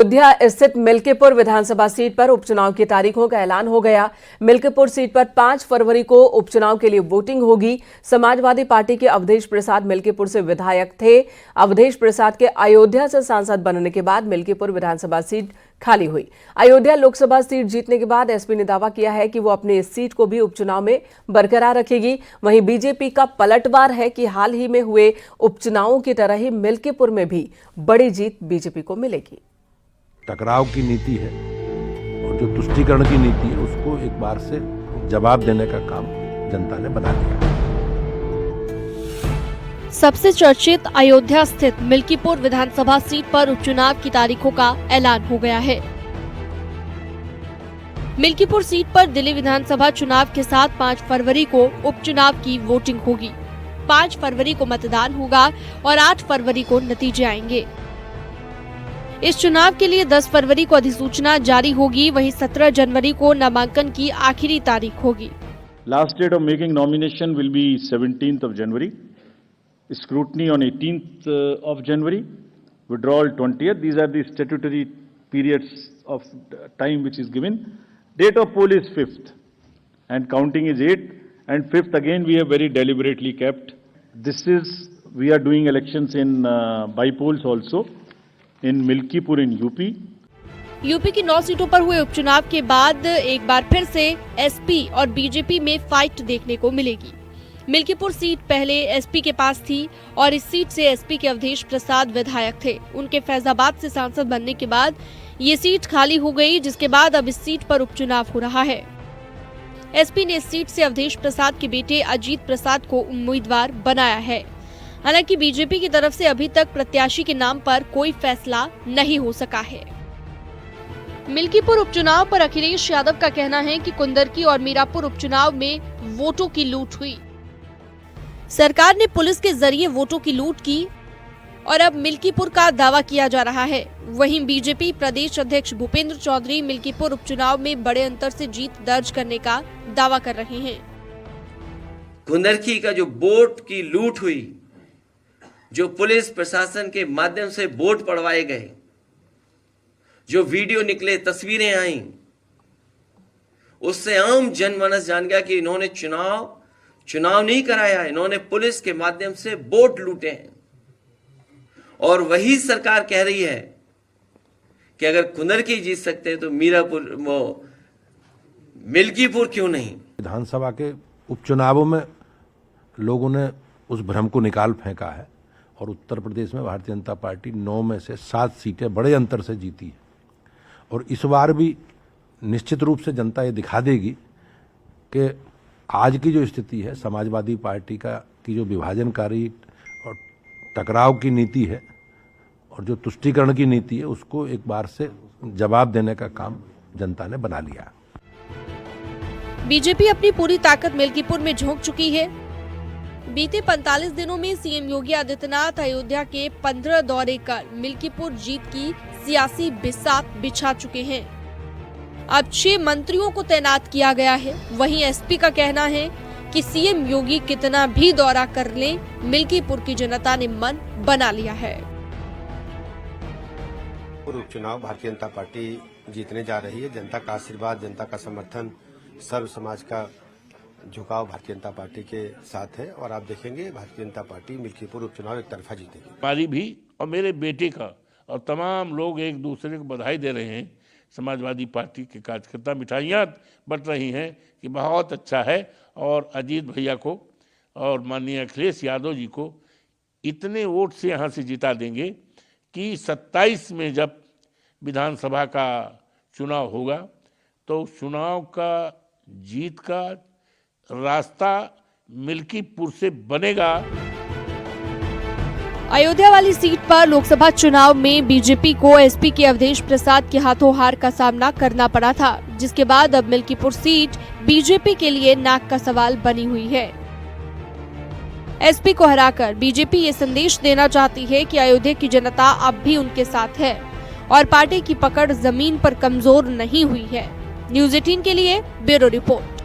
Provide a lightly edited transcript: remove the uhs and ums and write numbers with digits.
अयोध्या स्थित मिल्कीपुर विधानसभा सीट पर उपचुनाव की तारीखों का ऐलान हो गया। मिल्कीपुर सीट पर 5 फरवरी को उपचुनाव के लिए वोटिंग होगी। समाजवादी पार्टी के अवधेश प्रसाद मिल्कीपुर से विधायक थे। अवधेश प्रसाद के अयोध्या से सांसद बनने के बाद मिल्कीपुर विधानसभा सीट खाली हुई। अयोध्या लोकसभा सीट जीतने के बाद एसपी ने दावा किया है कि वो अपनी इस सीट को भी उपचुनाव में बरकरार रखेगी। वहीं बीजेपी का पलटवार है कि हाल ही में हुए उपचुनावों की तरह ही मिल्कीपुर में भी बड़ी जीत बीजेपी को मिलेगी। टकराव की नीति है और जो तुष्टीकरण की नीति है उसको एक बार से जवाब देने का काम जनता ने बना लिया। सबसे चर्चित अयोध्या स्थित मिल्कीपुर विधानसभा सीट पर उपचुनाव की तारीखों का ऐलान हो गया है। मिल्कीपुर सीट पर दिल्ली विधानसभा चुनाव के साथ 5 फरवरी को उपचुनाव की वोटिंग होगी। 5 फरवरी को मतदान होगा और 8 फरवरी को नतीजे आएंगे। इस चुनाव के लिए 10 फरवरी को अधिसूचना जारी होगी। वहीं 17 जनवरी को नामांकन की आखिरी तारीख होगी। Last date of making nomination will be 17th of January. Scrutiny on 18th of January. Withdrawal 20th. These are the statutory periods of time which is given. Date of poll is 5th and counting is 8th and 5th again we have very deliberately kept. We are doing elections in by polls also. in Milkipur in UP की 9 सीटों पर हुए उपचुनाव के बाद एक बार फिर से एसपी और बीजेपी में फाइट देखने को मिलेगी। मिल्कीपुर सीट पहले एसपी के पास थी और इस सीट से एसपी के अवधेश प्रसाद विधायक थे। उनके फैजाबाद से सांसद बनने के बाद ये सीट खाली हो गई, जिसके बाद अब इस सीट पर उपचुनाव हो रहा है। एसपी ने इस सीट से अवधेश प्रसाद के बेटे अजीत प्रसाद को उम्मीदवार बनाया है। हालांकि बीजेपी की तरफ से अभी तक प्रत्याशी के नाम पर कोई फैसला नहीं हो सका है। मिल्कीपुर उपचुनाव पर अखिलेश यादव का कहना है कि कुंदरकी और मीरापुर उपचुनाव में वोटों की लूट हुई। सरकार ने पुलिस के जरिए वोटों की लूट की और अब मिल्कीपुर का दावा किया जा रहा है। वहीं बीजेपी प्रदेश अध्यक्ष भूपेंद्र चौधरी मिल्कीपुर उपचुनाव में बड़े अंतर से जीत दर्ज करने का दावा कर रहे हैं। कुंदरकी का जो वोट की लूट हुई, जो पुलिस प्रशासन के माध्यम से वोट पड़वाए गए, जो वीडियो निकले, तस्वीरें आई, उससे आम जनमानस जान गया कि इन्होंने चुनाव नहीं कराया, इन्होंने पुलिस के माध्यम से वोट लूटे हैं। और वही सरकार कह रही है कि अगर कुंदरकी जीत सकते हैं तो मिल्कीपुर क्यों नहीं। विधानसभा के उपचुनावों में लोगों ने उस भ्रम को निकाल फेंका है और उत्तर प्रदेश में भारतीय जनता पार्टी 9 में से 7 सीटें बड़े अंतर से जीती है। और इस बार भी निश्चित रूप से जनता ये दिखा देगी कि आज की जो स्थिति है, समाजवादी पार्टी की जो विभाजनकारी और टकराव की नीति है और जो तुष्टीकरण की नीति है, उसको एक बार से जवाब देने का काम जनता ने बना लिया। बीजेपी अपनी पूरी ताकत मिल्कीपुर में झोंक चुकी है। बीते 45 दिनों में सीएम योगी आदित्यनाथ अयोध्या के 15 दौरे कर मिल्कीपुर जीत की सियासी बिसात बिछा चुके हैं। अब 6 मंत्रियों को तैनात किया गया है। वहीं एसपी का कहना है कि सीएम योगी कितना भी दौरा कर लें, मिल्कीपुर की जनता ने मन बना लिया है। उपचुनाव भारतीय जनता पार्टी जीतने जा रही है। जनता का आशीर्वाद, जनता का समर्थन, सर्व समाज का झुकाव भारतीय जनता पार्टी के साथ है और आप देखेंगे भारतीय जनता पार्टी मिल्कीपुर उपचुनाव एक तरफा जीतेगी। हमारी भी और मेरे बेटे का और तमाम लोग एक दूसरे को बधाई दे रहे हैं। समाजवादी पार्टी के कार्यकर्ता मिठाइयाँ बंट रही हैं कि बहुत अच्छा है और अजीत भैया को और माननीय अखिलेश यादव जी को इतने वोट से यहाँ से जिता देंगे कि 27 में जब विधानसभा का चुनाव होगा तो चुनाव का जीत का रास्ता मिल्कीपुर से बनेगा। अयोध्या वाली सीट पर लोकसभा चुनाव में बीजेपी को एसपी के अवधेश प्रसाद के हाथों हार का सामना करना पड़ा था, जिसके बाद अब मिल्कीपुर सीट बीजेपी के लिए नाक का सवाल बनी हुई है। एसपी को हराकर बीजेपी ये संदेश देना चाहती है कि अयोध्या की जनता अब भी उनके साथ है और पार्टी की पकड़ जमीन पर कमजोर नहीं हुई है। न्यूज़ 18 के लिए ब्यूरो रिपोर्ट।